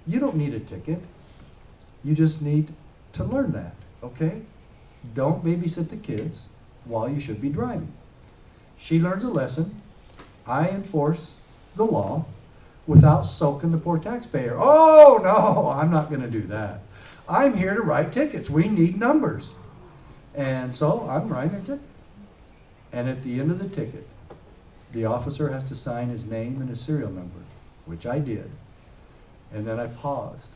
You don't need a ticket. You just need to learn that, okay? Don't babysit the kids while you should be driving. She learns a lesson. I enforce the law without soaking the poor taxpayer. Oh, no, I'm not going to do that. I'm here to write tickets. We need numbers. And so I'm writing a ticket. And at the end of the ticket, the officer has to sign his name and his serial number, which I did. And then I paused.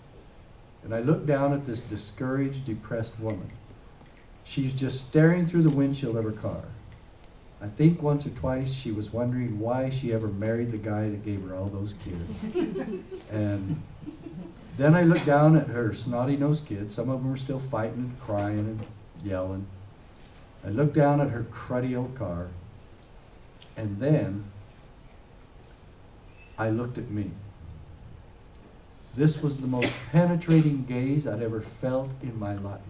And I looked down at this discouraged, depressed woman. She's just staring through the windshield of her car. I think once or twice she was wondering why she ever married the guy that gave her all those kids. And then I looked down at her snotty-nosed kids. Some of them were still fighting and crying and yelling. I looked down at her cruddy old car. And then I looked at me. This was the most penetrating gaze I'd ever felt in my life.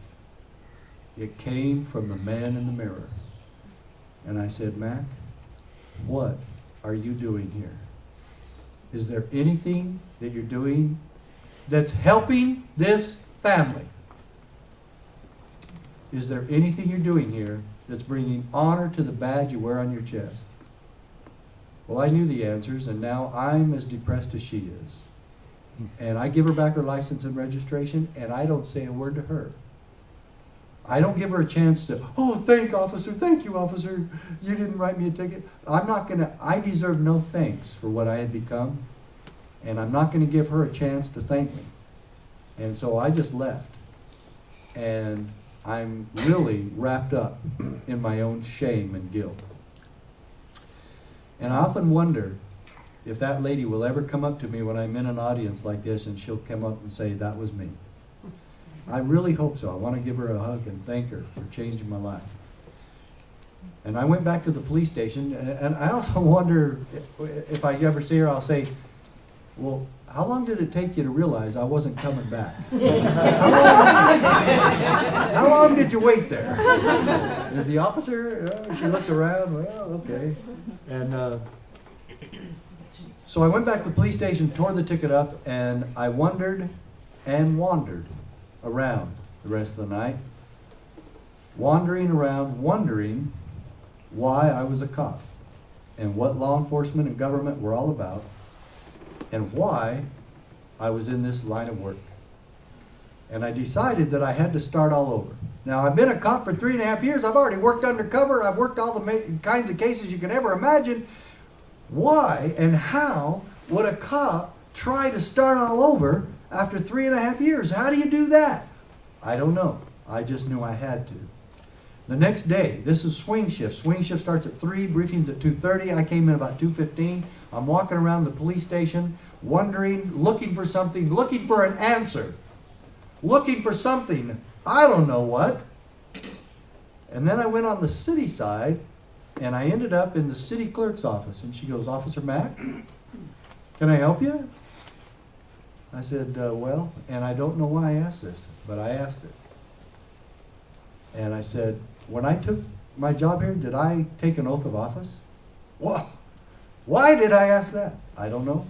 It came from the man in the mirror. And I said, Mack, what are you doing here? Is there anything that you're doing that's helping this family? Is there anything you're doing here that's bringing honor to the badge you wear on your chest? Well, I knew the answers, and now I'm as depressed as she is. And I give her back her license and registration, and I don't say a word to her. I don't give her a chance to, oh, thank you, officer, you didn't write me a ticket. I deserve no thanks for what I had become, and I'm not going to give her a chance to thank me. And so I just left. And I'm really wrapped up in my own shame and guilt. And I often wonder if that lady will ever come up to me when I'm in an audience like this and she'll come up and say, that was me. I really hope so. I want to give her a hug and thank her for changing my life. And I went back to the police station, and I also wonder if I ever see her, I'll say, well, how long did it take you to realize I wasn't coming back? How long did you wait there? Is the officer, she looks around, well, okay. And so I went back to the police station, tore the ticket up, and I wondered and wandered around the rest of the night, wandering around, wondering why I was a cop and what law enforcement and government were all about and why I was in this line of work. And I decided that I had to start all over. Now, I've been a cop for 3.5 years. I've already worked undercover. I've worked all the kinds of cases you can ever imagine. Why and how would a cop try to start all over after 3.5 years? How do you do that? I don't know. I just knew I had to. The next day, this is swing shift. Swing shift starts at 3, briefings at 2:30. I came in about 2:15. I'm walking around the police station, wondering, looking for something, looking for an answer, looking for something. I don't know what. And then I went on the city side, and I ended up in the city clerk's office. And she goes, Officer Mack, can I help you? I said, well, and I don't know why I asked this, but I asked it. And I said, when I took my job here, did I take an oath of office? Well, why did I ask that? I don't know,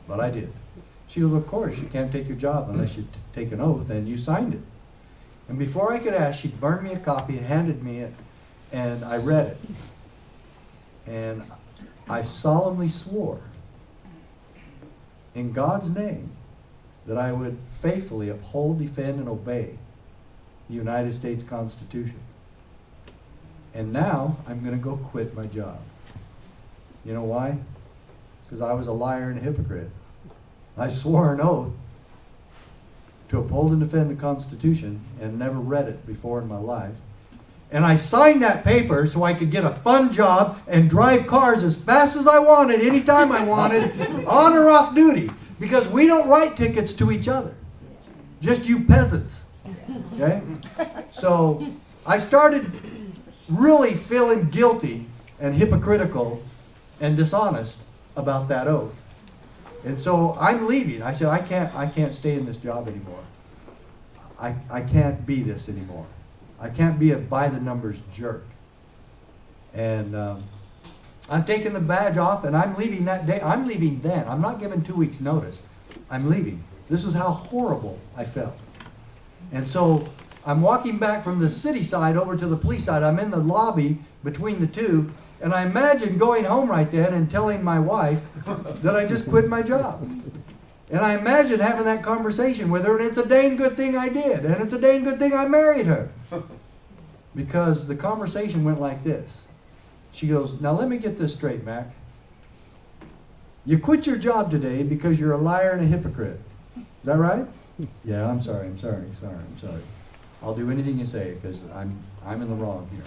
but I did. She goes, of course, you can't take your job unless you take an oath, and you signed it. And before I could ask, she burned me a copy and handed me it, and I read it. And I solemnly swore in God's name that I would faithfully uphold, defend, and obey the United States Constitution. And now I'm going to go quit my job. You know why? Because I was a liar and a hypocrite. I swore an oath to uphold and defend the Constitution and never read it before in my life. And I signed that paper so I could get a fun job and drive cars as fast as I wanted, anytime I wanted, on or off duty. Because we don't write tickets to each other. Just you peasants. Okay? So I started really feeling guilty and hypocritical and dishonest about that oath. And so I'm leaving. I said, I can't stay in this job anymore. I can't be this anymore. I can't be a by-the-numbers jerk. And I'm taking the badge off, and I'm leaving that day. I'm leaving then. I'm not giving 2 weeks' notice. I'm leaving. This is how horrible I felt. And so I'm walking back from the city side over to the police side. I'm in the lobby between the two, and I imagine going home right then and telling my wife that I just quit my job. And I imagine having that conversation with her, and it's a dang good thing I did, and it's a dang good thing I married her. Because the conversation went like this. She goes, now let me get this straight, Mac. You quit your job today because you're a liar and a hypocrite. Is that right? Yeah, I'm sorry. I'll do anything you say because I'm in the wrong here.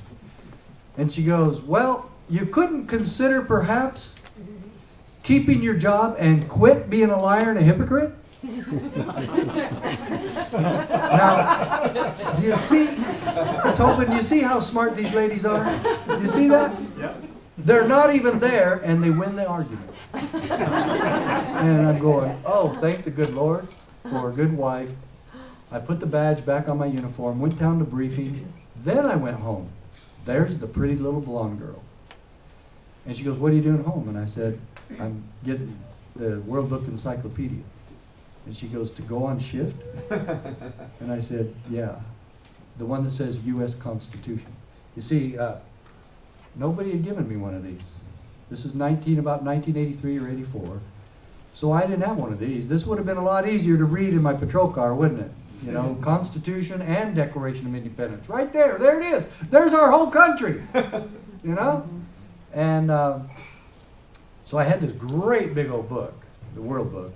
And she goes, well, you couldn't consider perhaps keeping your job and quit being a liar and a hypocrite? Now, do you see, Tobin, do you see how smart these ladies are? You see that? Yeah. They're not even there, and they win the argument. And I'm going, oh, thank the good Lord for a good wife. I put the badge back on my uniform, went down to briefing, then I went home. There's the pretty little blonde girl. And she goes, what are you doing home? And I said, I'm getting the World Book Encyclopedia. And she goes, to go on shift? And I said, yeah, the one that says U.S. Constitution. You see, nobody had given me one of these. This is about 1983 or 84. So I didn't have one of these. This would have been a lot easier to read in my patrol car, wouldn't it? You know, Constitution and Declaration of Independence. Right there. There it is. There's our whole country. You know? And so I had this great big old book, the World Book,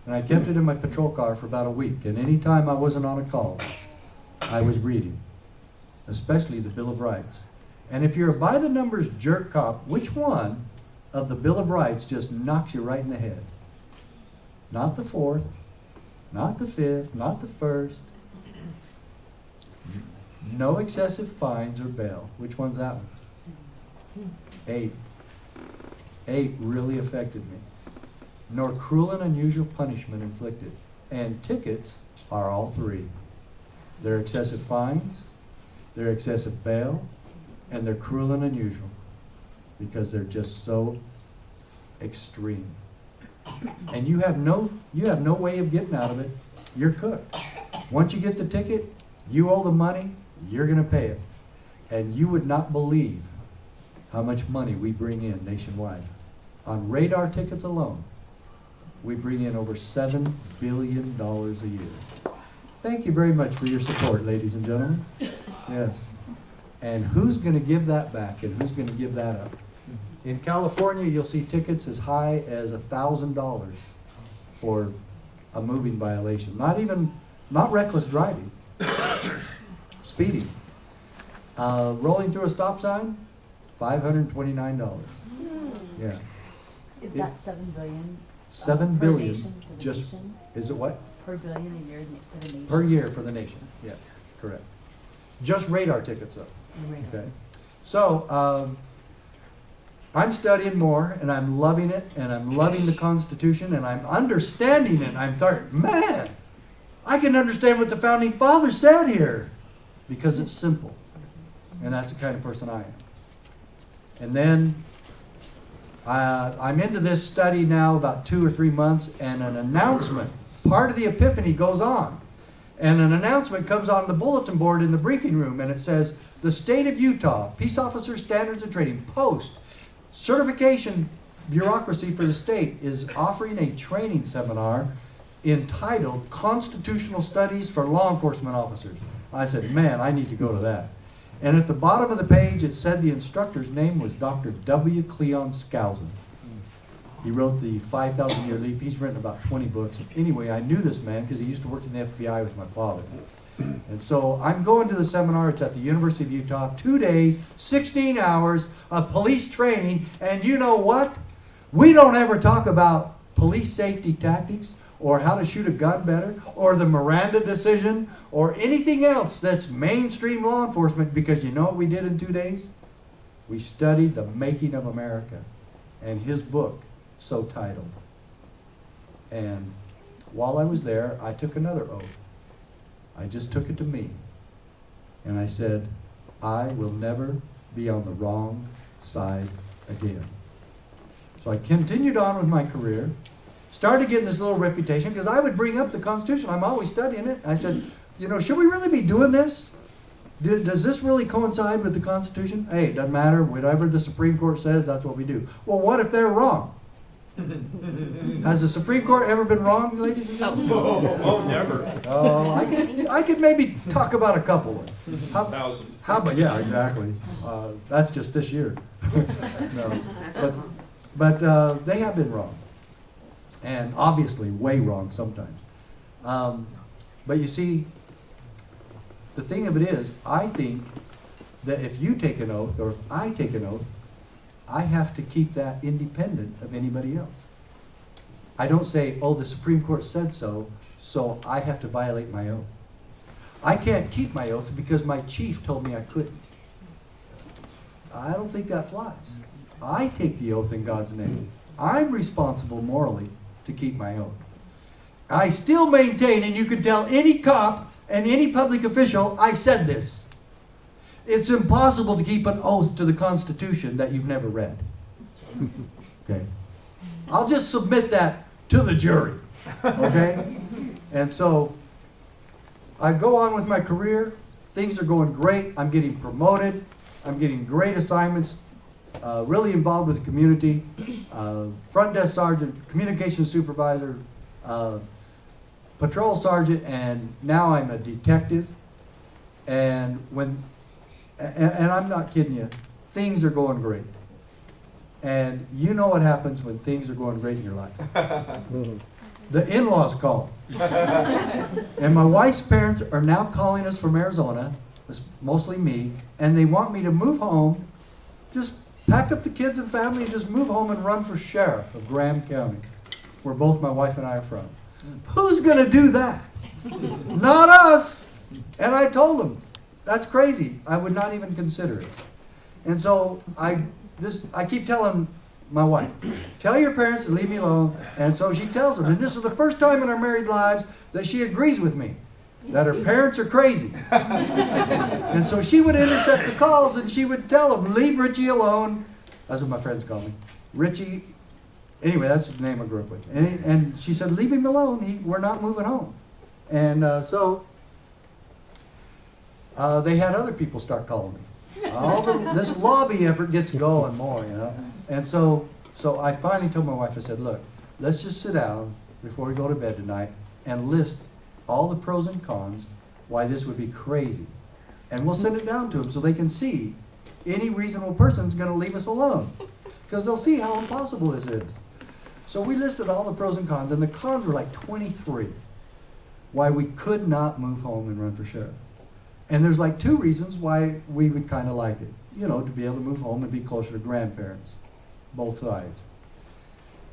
and I kept it in my patrol car for about a week. And any time I wasn't on a call, I was reading, especially the Bill of Rights. And if you're a by-the-numbers jerk cop, which one of the Bill of Rights just knocks you right in the head? Not the fourth, not the fifth, not the first. No excessive fines or bail. Which one's that one? 8. 8 really affected me. Nor cruel and unusual punishment inflicted. And tickets are all 3. They're excessive fines, they're excessive bail, and they're cruel and unusual because they're just so extreme. And you have no way of getting out of it. You're cooked. Once you get the ticket, you owe the money, you're going to pay it. And you would not believe how much money we bring in nationwide. On radar tickets alone, we bring in over $7 billion a year. Thank you very much for your support, ladies and gentlemen. Yes. And who's going to give that back, and who's going to give that up? In California, you'll see tickets as high as $1,000 for a moving violation. Not reckless driving, speeding. Rolling through a stop sign, $529. Yeah. Is that 7 billion? 7 per billion. nation for the Just, nation? is it what? Per billion a year for the nation? Per year for the nation, yeah, correct. Just radar tickets though, okay? So, I'm studying more, and I'm loving it, and I'm loving the Constitution, and I'm understanding it, and I'm thinking, man, I can understand what the Founding Fathers said here, because it's simple, and that's the kind of person I am. And then, I'm into this study now about 2 or 3 months, and an announcement, part of the epiphany goes on. And an announcement comes on the bulletin board in the briefing room, and it says, the state of Utah, Peace Officer Standards and Training, Post, Certification Bureaucracy for the state is offering a training seminar entitled Constitutional Studies for Law Enforcement Officers. I said, man, I need to go to that. And at the bottom of the page, it said the instructor's name was Dr. W. Cleon Skousen. He wrote the 5,000 Year Leap. He's written about 20 books. Anyway, I knew this man because he used to work in the FBI with my father. And so I'm going to the seminar. It's at the University of Utah. 2 days, 16 hours of police training. And you know what? We don't ever talk about police safety tactics or how to shoot a gun better or the Miranda decision or anything else that's mainstream law enforcement, because you know what we did in 2 days? We studied the making of America and his book, so titled. And while I was there, I took another oath. I just took it to me. And I said, I will never be on the wrong side again. So I continued on with my career, started getting this little reputation because I would bring up the Constitution. I'm always studying it. I said, you know, should we really be doing this? Does this really coincide with the Constitution? Hey, it doesn't matter. Whatever the Supreme Court says, that's what we do. Well, what if they're wrong? Has the Supreme Court ever been wrong, ladies and gentlemen? Oh, never. Oh, I could maybe talk about a couple. Thousand. How about, yeah, exactly. That's just this year. No. But they have been wrong. And obviously way wrong sometimes. But you see, the thing of it is, I think that if you take an oath, or if I take an oath, I have to keep that independent of anybody else. I don't say, oh, the Supreme Court said so, so I have to violate my oath. I can't keep my oath because my chief told me I couldn't. I don't think that flies. I take the oath in God's name. I'm responsible morally to keep my oath. I still maintain, and you can tell any cop and any public official, I said this. It's impossible to keep an oath to the Constitution that you've never read. Okay? I'll just submit that to the jury. Okay? And so, I go on with my career. Things are going great. I'm getting promoted. I'm getting great assignments. Really involved with the community. Front desk sergeant, communications supervisor, patrol sergeant, and now I'm a detective. And I'm not kidding you, things are going great. And you know what happens when things are going great in your life. The in-laws call. And my wife's parents are now calling us from Arizona, it's mostly me, and they want me to move home, just pack up the kids and family and just move home and run for sheriff of Graham County, where both my wife and I are from. Who's gonna do that? Not us. And I told them, that's crazy. I would not even consider it. And so I keep telling my wife, tell your parents to leave me alone. And so she tells them, and this is the first time in our married lives that she agrees with me, that her parents are crazy. And so she would intercept the calls and she would tell them, leave Richie alone. That's what my friends call me. Richie, anyway, that's the name I grew up with. And she said, leave him alone. We're not moving home. And so they had other people start calling me. This lobby effort gets going more, you know. And so I finally told my wife, I said, look, let's just sit down before we go to bed tonight and list all the pros and cons why this would be crazy. And we'll send it down to them so they can see any reasonable person's going to leave us alone. Because they'll see how impossible this is. So we listed all the pros and cons, and the cons were like 23 why we could not move home and run for sheriff. And there's like 2 reasons why we would kind of like it. You know, to be able to move home and be closer to grandparents, both sides.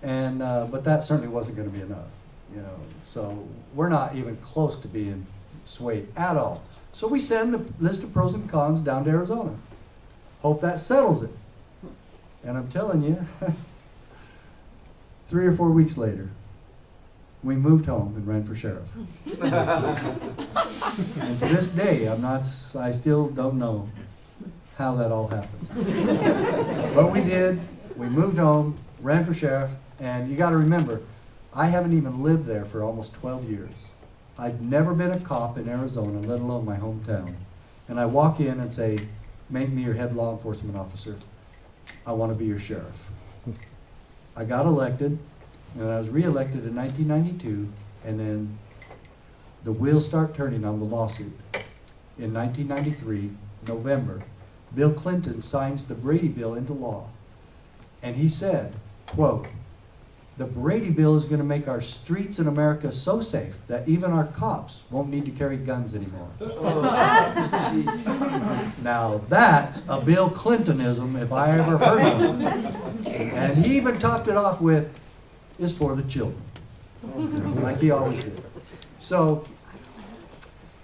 And but that certainly wasn't going to be enough, you know. So we're not even close to being swayed at all. So we send the list of pros and cons down to Arizona. Hope that settles it. And I'm telling you, 3 or 4 weeks later, we moved home and ran for sheriff. And to this day, I still don't know how that all happened. But we did. We moved home, ran for sheriff, and you got to remember, I haven't even lived there for almost 12 years. I've never been a cop in Arizona, let alone my hometown. And I walk in and say, make me your head law enforcement officer. I want to be your sheriff. I got elected, and I was reelected in 1992, and then the wheels start turning on the lawsuit. In 1993, November, Bill Clinton signs the Brady Bill into law. And he said, quote, the Brady Bill is going to make our streets in America so safe that even our cops won't need to carry guns anymore. Now that's a Bill Clintonism if I ever heard of it. And he even topped it off with, is for the children. Like he always did. So,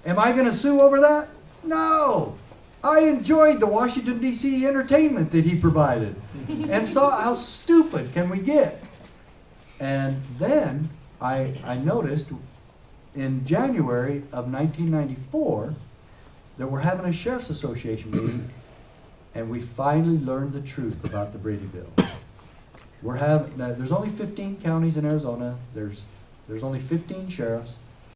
am I going to sue over that? No. I enjoyed the Washington, D.C. entertainment that he provided and saw how stupid can we get. And then I noticed in January of 1994 that we're having a Sheriff's Association meeting, and we finally learned the truth about the Brady Bill. there's only 15 counties in Arizona, there's only 15 sheriffs.